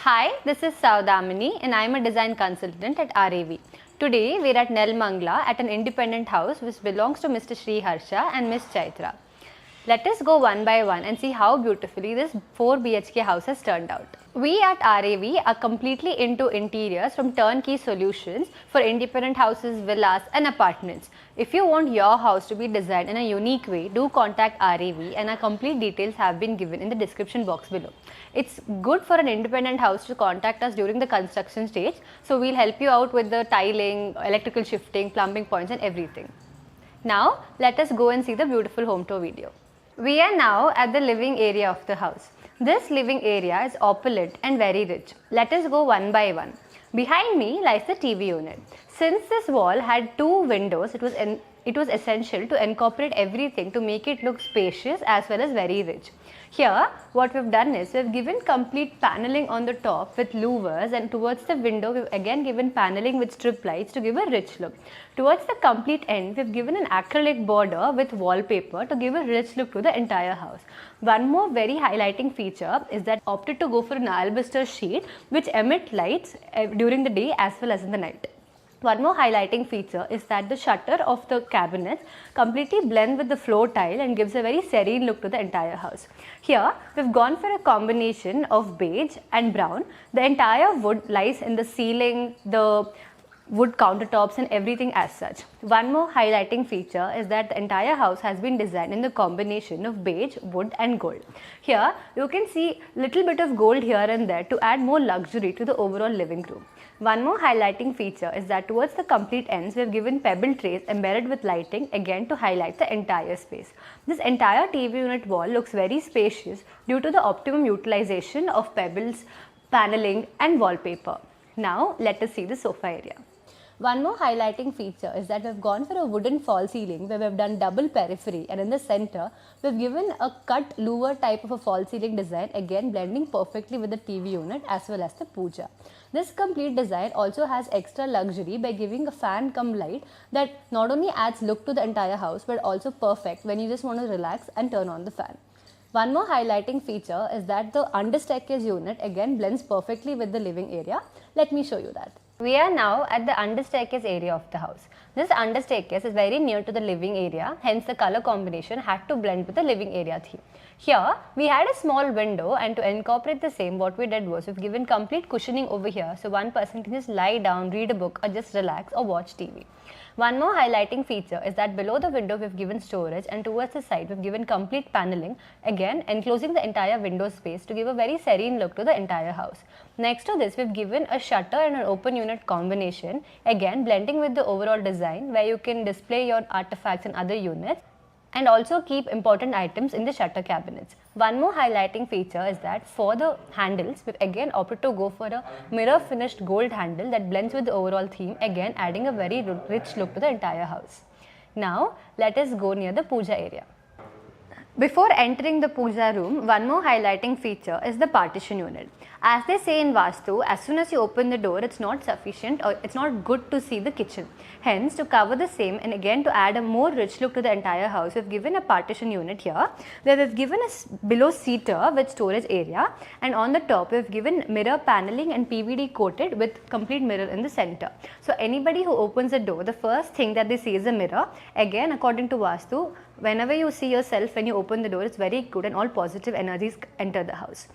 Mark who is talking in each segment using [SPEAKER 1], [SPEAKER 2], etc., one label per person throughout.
[SPEAKER 1] Hi, this is Saudamini and I am a design consultant at RAV. Today we are at NELMANGALA at an independent house which belongs to Mr. Sri Harsha and Miss Chaitra. Let us go one by one and see how beautifully this 4 BHK house has turned out. We at RAV are completely into interiors from turnkey solutions for independent houses, villas and apartments. If you want your house to be designed in a unique way, do contact RAV and our complete details have been given in the description box below. It's good for an independent house to contact us during the construction stage, so we'll help you out with the tiling, electrical shifting, plumbing points and everything. Now let us go and see the beautiful home tour video. We are now at the living area of the house. This living area is opulent and very rich. Let us go one by one. Behind me lies the TV unit. Since this wall had 2 windows, it was essential to incorporate everything to make it look spacious as well as very rich. Here, what we've done is we've given complete paneling on the top with louvers, and towards the window we've again given paneling with strip lights to give a rich look. Towards the complete end, we've given an acrylic border with wallpaper to give a rich look to the entire house. One more very highlighting feature is that opted to go for an alabaster sheet which emit lights during the day as well as in the night. One more highlighting feature is that the shutter of the cabinets completely blend with the floor tile and gives a very serene look to the entire house. Here, we've gone for a combination of beige and brown. The entire wood lies in the ceiling, the wood countertops and everything as such. One more highlighting feature is that the entire house has been designed in the combination of beige, wood and gold. Here, you can see little bit of gold here and there to add more luxury to the overall living room. One more highlighting feature is that towards the complete ends, we have given pebble trays embedded with lighting again to highlight the entire space. This entire TV unit wall looks very spacious due to the optimum utilization of pebbles, paneling and wallpaper. Now let us see the sofa area. One more highlighting feature is that we've gone for a wooden fall ceiling where we've done double periphery, and in the center we've given a cut louver type of a fall ceiling design, again blending perfectly with the TV unit as well as the puja. This complete design also has extra luxury by giving a fan cum light that not only adds look to the entire house but also perfect when you just want to relax and turn on the fan. One more highlighting feature is that the under staircase unit again blends perfectly with the living area. Let me show you that. We are now at the under staircase area of the house. This under staircase is very near to the living area, hence the color combination had to blend with the living area theme. Here, we had a small window, and to incorporate the same, what we did was we've given complete cushioning over here, so one person can just lie down, read a book or just relax or watch TV. One more highlighting feature is that below the window we've given storage, and towards the side we've given complete paneling, again enclosing the entire window space to give a very serene look to the entire house. Next to this, we've given a shutter and an open unit combination, again blending with the overall design where you can display your artifacts and other units and also keep important items in the shutter cabinets. One more highlighting feature is that for the handles, we've again opted to go for a mirror finished gold handle that blends with the overall theme, again adding a very rich look to the entire house. Now let us go near the puja area. Before entering the puja room, one more highlighting feature is the partition unit. As they say in Vastu, as soon as you open the door, it's not sufficient or it's not good to see the kitchen. Hence, to cover the same and again to add a more rich look to the entire house, we've given a partition unit here where we've given a below seater with storage area, and on the top we've given mirror paneling and PVD coated with complete mirror in the center. So anybody who opens the door, the first thing that they see is a mirror. Again, according to Vastu, whenever you see yourself when you open the door, it's very good and all positive energies enter the house.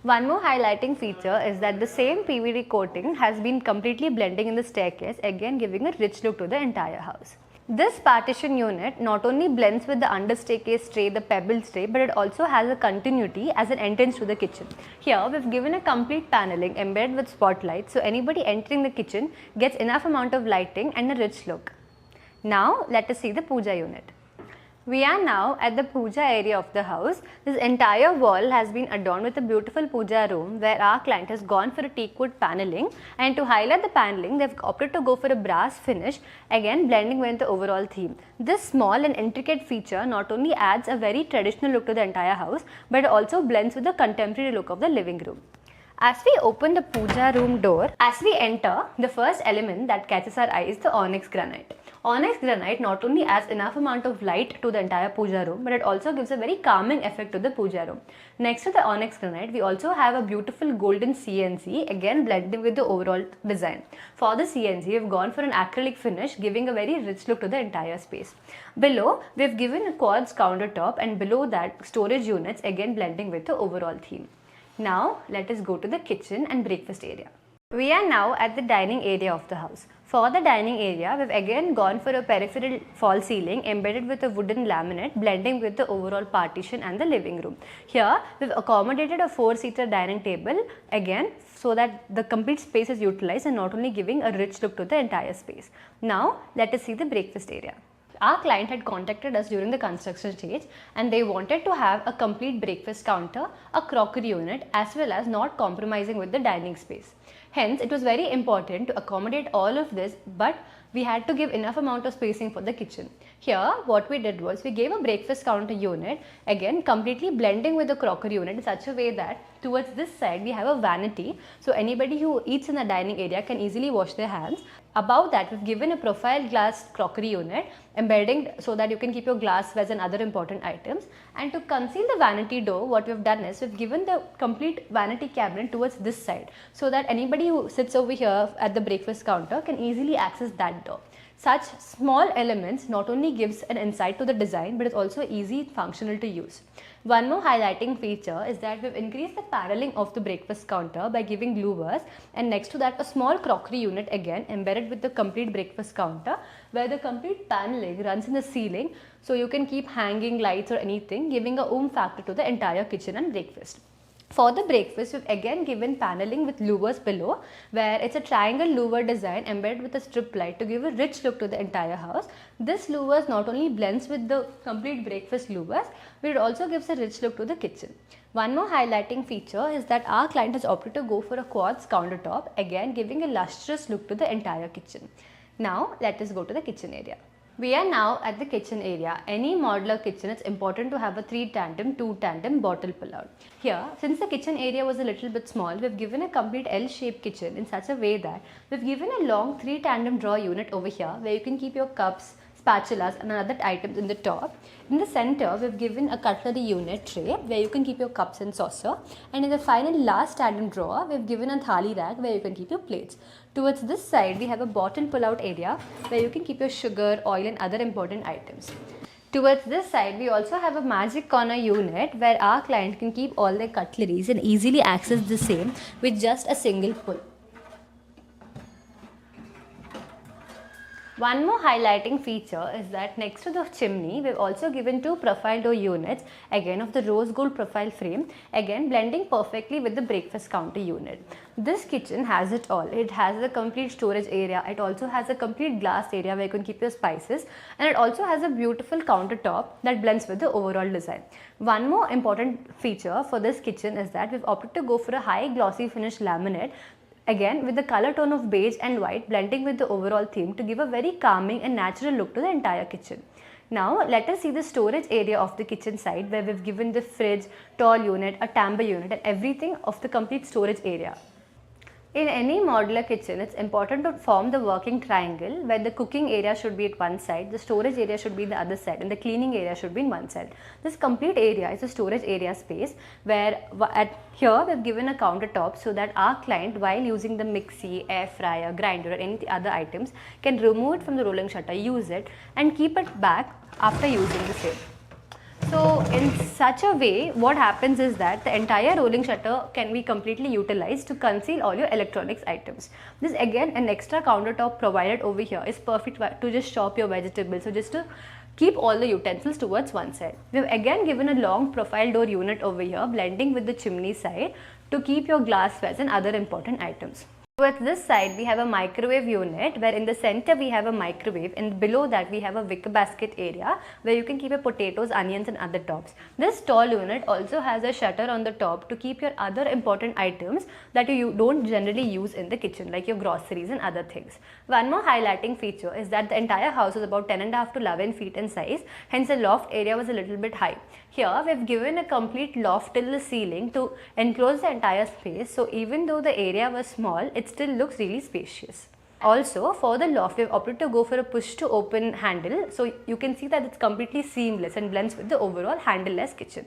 [SPEAKER 1] One more highlighting feature is that the same PVD coating has been completely blending in the staircase, again giving a rich look to the entire house. This partition unit not only blends with the under staircase tray, the pebbles tray, but it also has a continuity as an entrance to the kitchen. Here we've given a complete paneling embedded with spotlights, so anybody entering the kitchen gets enough amount of lighting and a rich look. Now let us see the puja unit. We are now at the puja area of the house. This entire wall has been adorned with a beautiful puja room where our client has gone for a teak wood paneling, and to highlight the paneling they've opted to go for a brass finish, again blending with the overall theme. This small and intricate feature not only adds a very traditional look to the entire house, but it also blends with the contemporary look of the living room. As we open the puja room door, as we enter, the first element that catches our eye is the onyx granite. Onyx granite not only adds enough amount of light to the entire puja room, but it also gives a very calming effect to the puja room. Next to the onyx granite, we also have a beautiful golden CNC, again blending with the overall design. For the CNC, we have gone for an acrylic finish, giving a very rich look to the entire space. Below, we have given a quartz countertop, and below that storage units, again blending with the overall theme. Now, let us go to the kitchen and breakfast area. We are now at the dining area of the house. For the dining area, we've again gone for a peripheral fall ceiling embedded with a wooden laminate, blending with the overall partition and the living room. Here, we've accommodated a 4-seater dining table, again, so that the complete space is utilized and not only giving a rich look to the entire space. Now, let us see the breakfast area. Our client had contacted us during the construction stage, and they wanted to have a complete breakfast counter, a crockery unit, as well as not compromising with the dining space. Hence, it was very important to accommodate all of this, but we had to give enough amount of spacing for the kitchen. Here, what we did was we gave a breakfast counter unit, again completely blending with the crockery unit in such a way that towards this side we have a vanity, so anybody who eats in the dining area can easily wash their hands. Above that, we've given a profile glass crockery unit embedding so that you can keep your glasswares and other important items. And to conceal the vanity door, what we've done is we've given the complete vanity cabinet towards this side, so that anybody who sits over here at the breakfast counter can easily access that door. Such small elements not only gives an insight to the design, but it's also easy functional to use. One more highlighting feature is that we've increased the paneling of the breakfast counter by giving louvers, and next to that a small crockery unit again embedded with the complete breakfast counter, where the complete paneling runs in the ceiling, so you can keep hanging lights or anything, giving a oomph factor to the entire kitchen and breakfast. For the breakfast, we've again given paneling with louvers below, where it's a triangle louver design embedded with a strip light to give a rich look to the entire house. This louvers not only blends with the complete breakfast louvers, but it also gives a rich look to the kitchen. One more highlighting feature is that our client has opted to go for a quartz countertop, again giving a lustrous look to the entire kitchen. Now, let us go to the kitchen area. We are now at the kitchen area. Any modular kitchen, it's important to have a 3 tandem, 2 tandem bottle pull-out. Here, since the kitchen area was a little bit small, we've given a complete L-shaped kitchen in such a way that we've given a long 3 tandem drawer unit over here where you can keep your cups, spatulas and other items in the top. In the center, we've given a cutlery unit tray where you can keep your cups and saucer, and in the final last tandem drawer, we've given a thali rack where you can keep your plates. Towards this side, we have a bottle pull-out area where you can keep your sugar, oil and other important items. Towards this side, we also have a magic corner unit where our client can keep all their cutleries and easily access the same with just a single pull. One more highlighting feature is that next to the chimney, we've also given 2 profile door units, again of the rose gold profile frame, again blending perfectly with the breakfast counter unit. This kitchen has it all. It has a complete storage area, it also has a complete glass area where you can keep your spices, and it also has a beautiful countertop that blends with the overall design. One more important feature for this kitchen is that we've opted to go for a high glossy finish laminate, again with the color tone of beige and white blending with the overall theme to give a very calming and natural look to the entire kitchen. Now let us see the storage area of the kitchen side where we've given the fridge, tall unit, a tambour unit and everything of the complete storage area. In any modular kitchen, it's important to form the working triangle where the cooking area should be at one side, the storage area should be the other side and the cleaning area should be in one side. This complete area is a storage area space where here we've given a countertop so that our client, while using the mixie, air fryer, grinder or any other items, can remove it from the rolling shutter, use it and keep it back after using the same. So in such a way, what happens is that the entire rolling shutter can be completely utilized to conceal all your electronics items. This again, an extra countertop provided over here is perfect to just chop your vegetables, so just to keep all the utensils towards one side. We have again given a long profile door unit over here, blending with the chimney side to keep your glasswares and other important items. Towards this side, we have a microwave unit, where in the center we have a microwave, and below that we have a wicker basket area where you can keep your potatoes, onions and other tops. This tall unit also has a shutter on the top to keep your other important items that you don't generally use in the kitchen, like your groceries and other things. One more highlighting feature is that the entire house is about 10.5 to 11 feet in size, hence the loft area was a little bit high. Here we have given a complete loft till the ceiling to enclose the entire space, so even though the area was small, it still looks really spacious. Also, for the loft, we have opted to go for a push to open handle, so you can see that it's completely seamless and blends with the overall handle-less kitchen.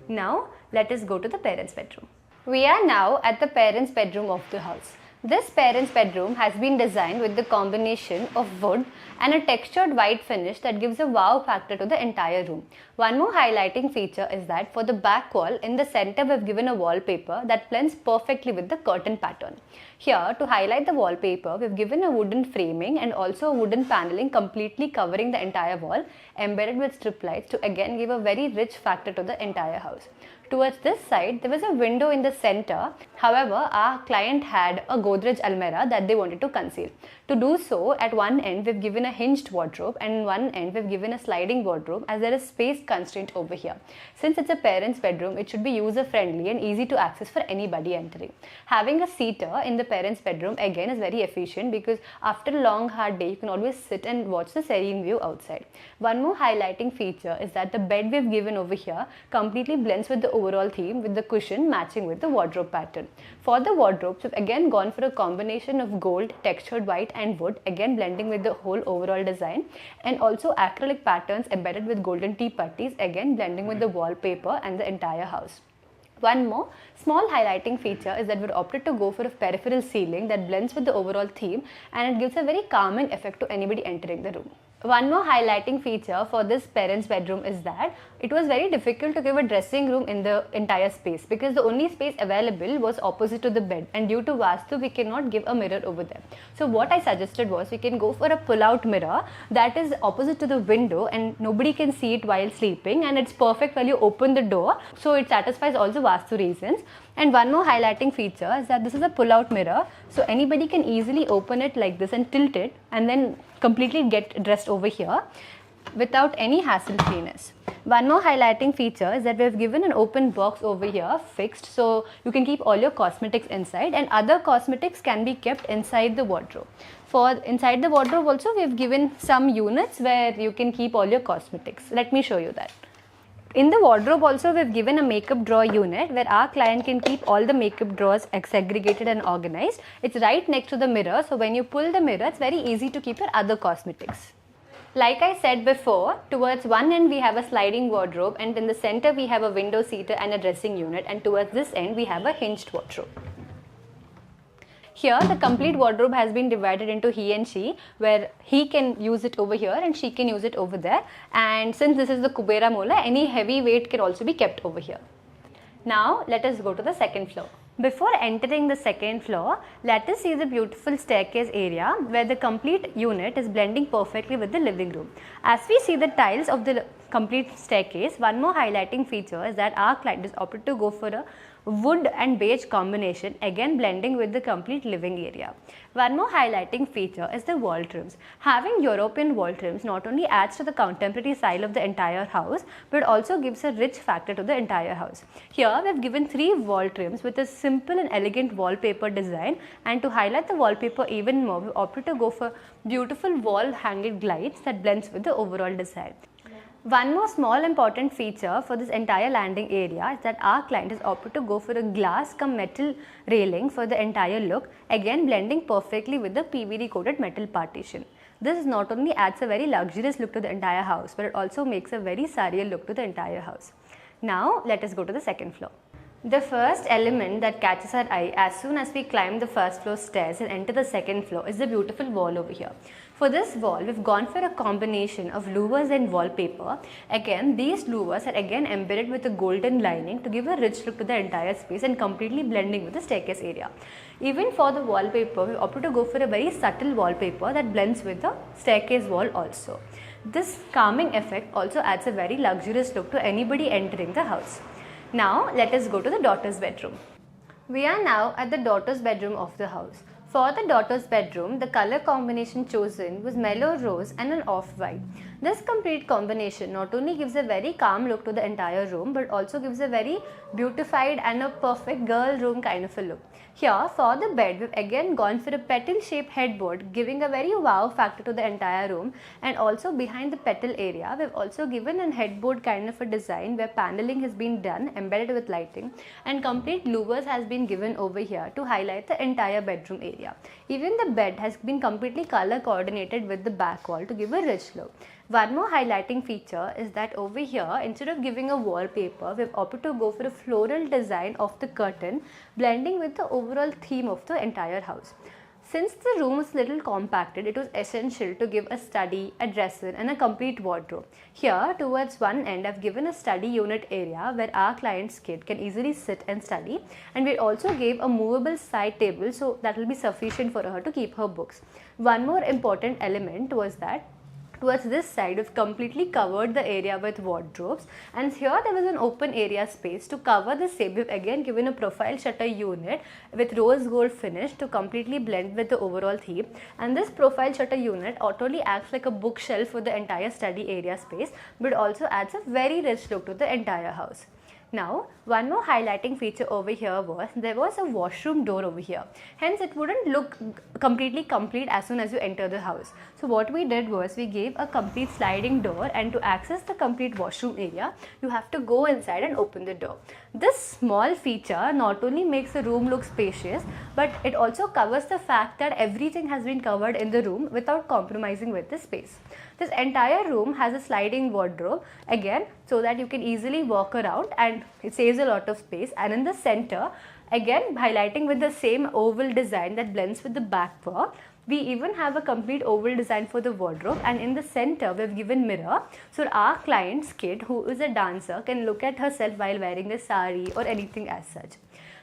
[SPEAKER 1] Now let us go to the parents' bedroom. We are now at the parents' bedroom of the house. This parents' bedroom has been designed with the combination of wood and a textured white finish that gives a wow factor to the entire room. One more highlighting feature is that for the back wall, in the center we have given a wallpaper that blends perfectly with the curtain pattern. Here, to highlight the wallpaper, we have given a wooden framing and also a wooden paneling completely covering the entire wall, embedded with strip lights to again give a very rich factor to the entire house. Towards this side, there was a window in the center. However, our client had a Godrej almirah that they wanted to conceal. To do so, at one end we've given a hinged wardrobe, and in one end we've given a sliding wardrobe, as there is space constraint over here. Since it's a parent's bedroom, it should be user friendly and easy to access for anybody entering. Having a seater in the parent's bedroom again is very efficient, because after a long hard day you can always sit and watch the serene view outside. One more highlighting feature is that the bed we've given over here completely blends with the overall theme, with the cushion matching with the wardrobe pattern. For the wardrobes, we've again gone for a combination of gold, textured white and wood, again blending with the whole overall design, and also acrylic patterns embedded with golden tea putties, again blending with the wallpaper and the entire house. One more small highlighting feature is that we've opted to go for a peripheral ceiling that blends with the overall theme, and it gives a very calming effect to anybody entering the room. One more highlighting feature for this parents' bedroom is that it was very difficult to give a dressing room in the entire space, because the only space available was opposite to the bed, and due to Vastu we cannot give a mirror over there. So what I suggested was we can go for a pull-out mirror that is opposite to the window and nobody can see it while sleeping, and it's perfect while you open the door, so it satisfies all the Vastu reasons. And one more highlighting feature is that this is a pull-out mirror, so anybody can easily open it like this and tilt it and then completely get dressed over here without any hassle-freeness. One more highlighting feature is that we have given an open box over here, fixed, so you can keep all your cosmetics inside, and other cosmetics can be kept inside the wardrobe. For inside the wardrobe also, we have given some units where you can keep all your cosmetics. Let me show you that. In the wardrobe also, we have given a makeup drawer unit where our client can keep all the makeup drawers segregated and organized. It's right next to the mirror, so when you pull the mirror, it's very easy to keep your other cosmetics. Like I said before, towards one end we have a sliding wardrobe, and in the center we have a window seater and a dressing unit, and towards this end we have a hinged wardrobe. Here, the complete wardrobe has been divided into he and she, where he can use it over here and she can use it over there. And since this is the Kubera Mola, any heavy weight can also be kept over here. Now, let us go to the second floor. Before entering the second floor, let us see the beautiful staircase area where the complete unit is blending perfectly with the living room. As we see the tiles of the complete staircase, one more highlighting feature is that our client has opted to go for a wood and beige combination, again blending with the complete living area. One more highlighting feature is the wall trims. Having European wall trims not only adds to the contemporary style of the entire house, but also gives a rich factor to the entire house. Here we have given 3 wall trims with a simple and elegant wallpaper design, and to highlight the wallpaper even more, we opted to go for beautiful wall hanging glides that blends with the overall design. One more small important feature for this entire landing area is that our client has opted to go for a glass cum metal railing for the entire look, again blending perfectly with the PVD coated metal partition. This not only adds a very luxurious look to the entire house, but it also makes a very surreal look to the entire house. Now let us go to the second floor. The first element that catches our eye as soon as we climb the first floor stairs and enter the second floor is the beautiful wall over here. For this wall, we've gone for a combination of louvers and wallpaper. Again, these louvers are again embedded with a golden lining to give a rich look to the entire space and completely blending with the staircase area. Even for the wallpaper, we opted to go for a very subtle wallpaper that blends with the staircase wall also. This calming effect also adds a very luxurious look to anybody entering the house. Now, let us go to the daughter's bedroom. We are now at the daughter's bedroom of the house. For the daughter's bedroom, the color combination chosen was mellow rose and an off-white. This complete combination not only gives a very calm look to the entire room but also gives a very beautified and a perfect girl room kind of a look. Here for the bed, we've again gone for a petal shaped headboard, giving a very wow factor to the entire room, and also behind the petal area we've also given a headboard kind of a design where paneling has been done embedded with lighting, and complete louvers has been given over here to highlight the entire bedroom area. Even the bed has been completely color coordinated with the back wall to give a rich look. One more highlighting feature is that over here, instead of giving a wallpaper, we've opted to go for a floral design of the curtain, blending with the overall theme of the entire house. Since the room was little compacted, it was essential to give a study, a dresser and a complete wardrobe. Here towards one end, I've given a study unit area where our client's kid can easily sit and study, and we also gave a movable side table so that will be sufficient for her to keep her books. One more important element was that towards this side, we've completely covered the area with wardrobes, and here there was an open area space to cover the same. We've again given a profile shutter unit with rose gold finish to completely blend with the overall theme, and this profile shutter unit not only acts like a bookshelf for the entire study area space but also adds a very rich look to the entire house. Now, one more highlighting feature over here was there was a washroom door over here. Hence, it wouldn't look completely complete as soon as you enter the house. So, what we did was we gave a complete sliding door, and to access the complete washroom area, you have to go inside and open the door. This small feature not only makes the room look spacious, but it also covers the fact that everything has been covered in the room without compromising with the space. This entire room has a sliding wardrobe again so that you can easily walk around, and it saves a lot of space. And in the center, again highlighting with the same oval design that blends with the back wall, we even have a complete oval design for the wardrobe, and in the center we've given mirror so our client's kid who is a dancer can look at herself while wearing a sari or anything as such.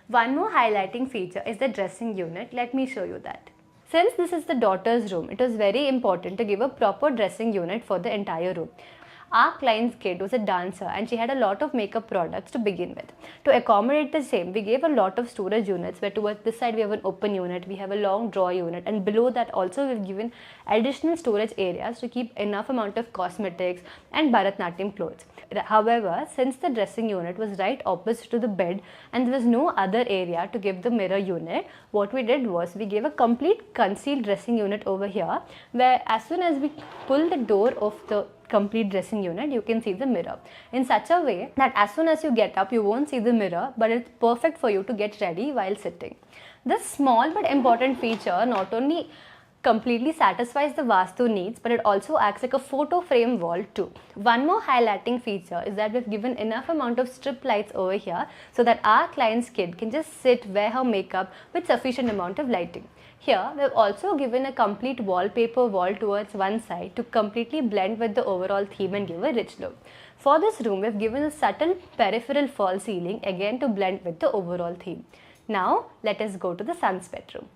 [SPEAKER 1] One more highlighting feature is the dressing unit. Let me show you that. Since this is the daughter's room, it was very important to give a proper dressing unit for the entire room. Our client's kid was a dancer and she had a lot of makeup products to begin with. To accommodate the same, we gave a lot of storage units where towards this side we have an open unit, we have a long drawer unit, and below that also we've given additional storage areas to keep enough amount of cosmetics and Bharatnatyam clothes. However, since the dressing unit was right opposite to the bed and there was no other area to give the mirror unit, what we did was we gave a complete concealed dressing unit over here where as soon as we pull the door of the complete dressing unit, you can see the mirror in such a way that as soon as you get up, you won't see the mirror, but it's perfect for you to get ready while sitting. This small but important feature not only completely satisfies the Vastu needs, but it also acts like a photo frame wall too. One more highlighting feature is that we've given enough amount of strip lights over here so that our client's kid can just sit, wear her makeup with sufficient amount of lighting. Here, we've also given a complete wallpaper wall towards one side to completely blend with the overall theme and give a rich look. For this room, we've given a subtle peripheral fall ceiling again to blend with the overall theme. Now, let us go to the son's bedroom.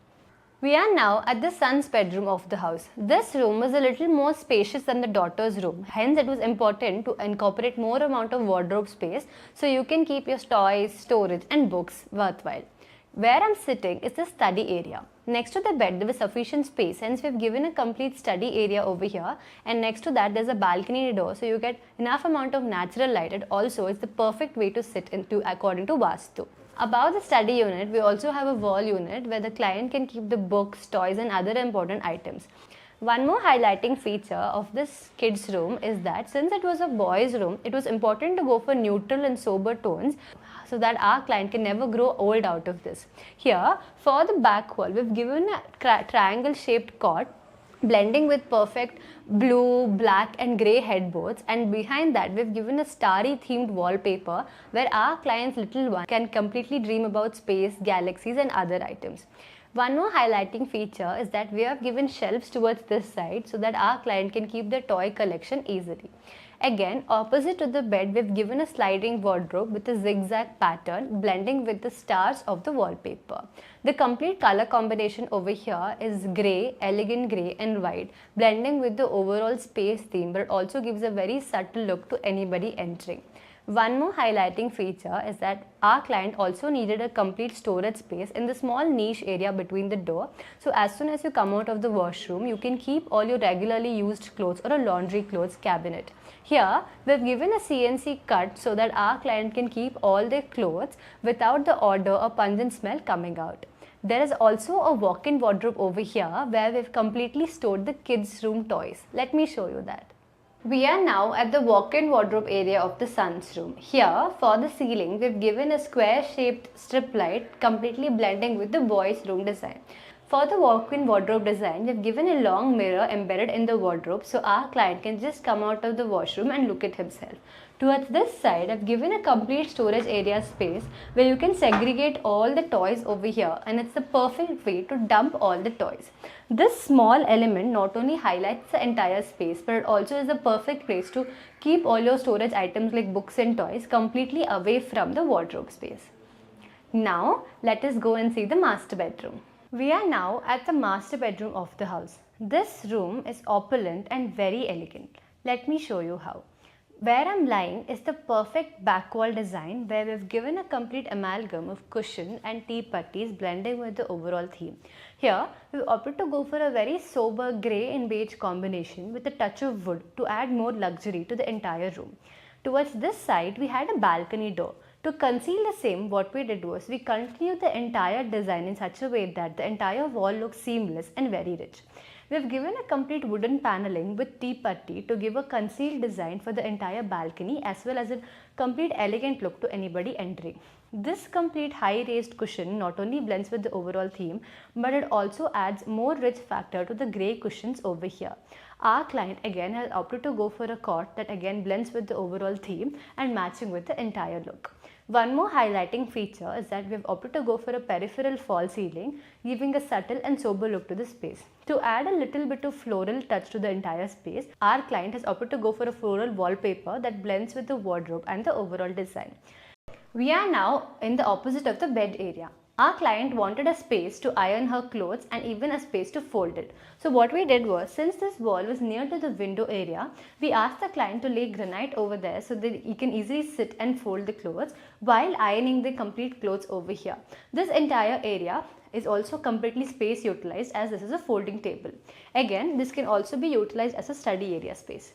[SPEAKER 1] We are now at the son's bedroom of the house. This room was a little more spacious than the daughter's room. Hence, it was important to incorporate more amount of wardrobe space so you can keep your toys, storage and books worthwhile. Where I'm sitting is the study area. Next to the bed, there was sufficient space, hence we've given a complete study area over here, and next to that there's a balcony door so you get enough amount of natural light, and also it's the perfect way to sit into according to Vastu. Above the study unit, we also have a wall unit where the client can keep the books, toys and other important items. One more highlighting feature of this kids room is that since it was a boys room, it was important to go for neutral and sober tones so that our client can never grow old out of this. Here, for the back wall, we've given a triangle shaped cot blending with perfect blue, black and grey headboards, and behind that we've given a starry themed wallpaper where our client's little one can completely dream about space, galaxies and other items. One more highlighting feature is that we have given shelves towards this side so that our client can keep their toy collection easily. Again, opposite to the bed, we've given a sliding wardrobe with a zigzag pattern blending with the stars of the wallpaper. The complete color combination over here is grey, elegant grey and white, blending with the overall space theme, but it also gives a very subtle look to anybody entering. One more highlighting feature is that our client also needed a complete storage space in the small niche area between the door. So as soon as you come out of the washroom, you can keep all your regularly used clothes or a laundry clothes cabinet. Here, we've given a CNC cut so that our client can keep all their clothes without the odor or pungent smell coming out. There is also a walk-in wardrobe over here where we've completely stored the kids' room toys. Let me show you that. We are now at the walk-in wardrobe area of the son's room. Here, for the ceiling, we've given a square-shaped strip light completely blending with the boys' room design. For the walk-in wardrobe design, we've given a long mirror embedded in the wardrobe so our client can just come out of the washroom and look at himself. Towards this side, I've given a complete storage area space where you can segregate all the toys over here, and it's the perfect way to dump all the toys. This small element not only highlights the entire space, but it also is a perfect place to keep all your storage items like books and toys completely away from the wardrobe space. Now, let us go and see the master bedroom. We are now at the master bedroom of the house. This room is opulent and very elegant. Let me show you how. Where I'm lying is the perfect back wall design where we've given a complete amalgam of cushion and tea putties blending with the overall theme. Here, we've opted to go for a very sober grey and beige combination with a touch of wood to add more luxury to the entire room. Towards this side, we had a balcony door. To conceal the same, what we did was we continued the entire design in such a way that the entire wall looks seamless and very rich. We have given a complete wooden paneling with tea putty to give a concealed design for the entire balcony as well as a complete elegant look to anybody entering. This complete high raised cushion not only blends with the overall theme, but it also adds more rich factor to the grey cushions over here. Our client again has opted to go for a cot that again blends with the overall theme and matching with the entire look. One more highlighting feature is that we have opted to go for a peripheral fall ceiling, giving a subtle and sober look to the space. To add a little bit of floral touch to the entire space, our client has opted to go for a floral wallpaper that blends with the wardrobe and the overall design. We are now in the opposite of the bed area. Our client wanted a space to iron her clothes and even a space to fold it. So what we did was, since this wall was near to the window area, we asked the client to lay granite over there so that he can easily sit and fold the clothes while ironing the complete clothes over here. This entire area is also completely space utilized as this is a folding table. Again, this can also be utilized as a study area space.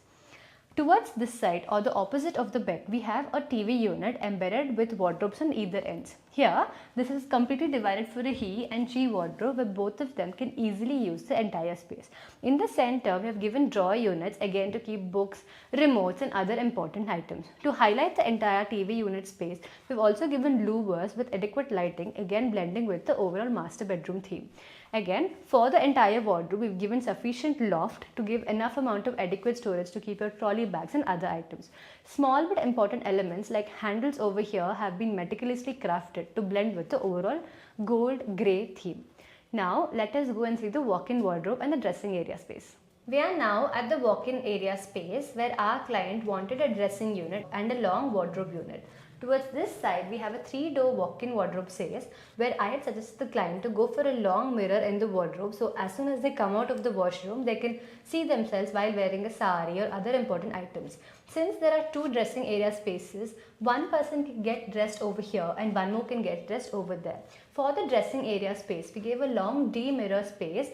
[SPEAKER 1] Towards this side or the opposite of the bed, we have a TV unit embedded with wardrobes on either ends. Here, this is completely divided for a he and she wardrobe where both of them can easily use the entire space. In the center, we have given drawer units again to keep books, remotes and other important items. To highlight the entire TV unit space, we've also given louvers with adequate lighting, again blending with the overall master bedroom theme. Again, for the entire wardrobe, we've given sufficient loft to give enough amount of adequate storage to keep your trolley bags and other items. Small but important elements like handles over here have been meticulously crafted to blend with the overall gold grey theme. Now, let us go and see the walk-in wardrobe and the dressing area space. We are now at the walk-in area space where our client wanted a dressing unit and a long wardrobe unit. Towards this side, we have a 3-door walk-in wardrobe space where I had suggested the client to go for a long mirror in the wardrobe so as soon as they come out of the washroom, they can see themselves while wearing a sari or other important items. Since there are 2 dressing area spaces, one person can get dressed over here and one more can get dressed over there. For the dressing area space, we gave a long D mirror space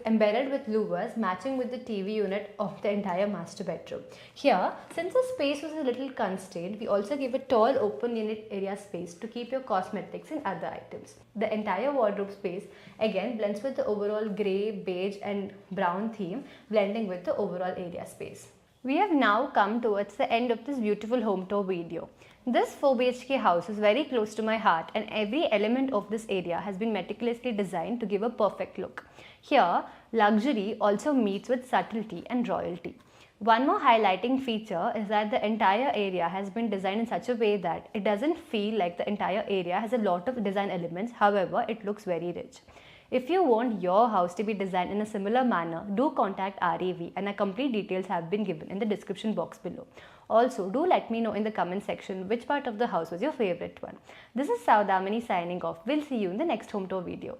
[SPEAKER 1] embedded with louvers matching with the TV unit of the entire master bedroom. Here, since the space was a little constrained, we also gave a tall open unit area space to keep your cosmetics and other items. The entire wardrobe space again blends with the overall grey, beige and brown theme, blending with the overall area space. We have now come towards the end of this beautiful home tour video. This 4 BHK house is very close to my heart and every element of this area has been meticulously designed to give a perfect look. Here, luxury also meets with subtlety and royalty. One more highlighting feature is that the entire area has been designed in such a way that it doesn't feel like the entire area has a lot of design elements, however, it looks very rich. If you want your house to be designed in a similar manner, do contact RAV and our complete details have been given in the description box below. Also, do let me know in the comment section which part of the house was your favorite one. This is Saudamini signing off. We'll see you in the next home tour video.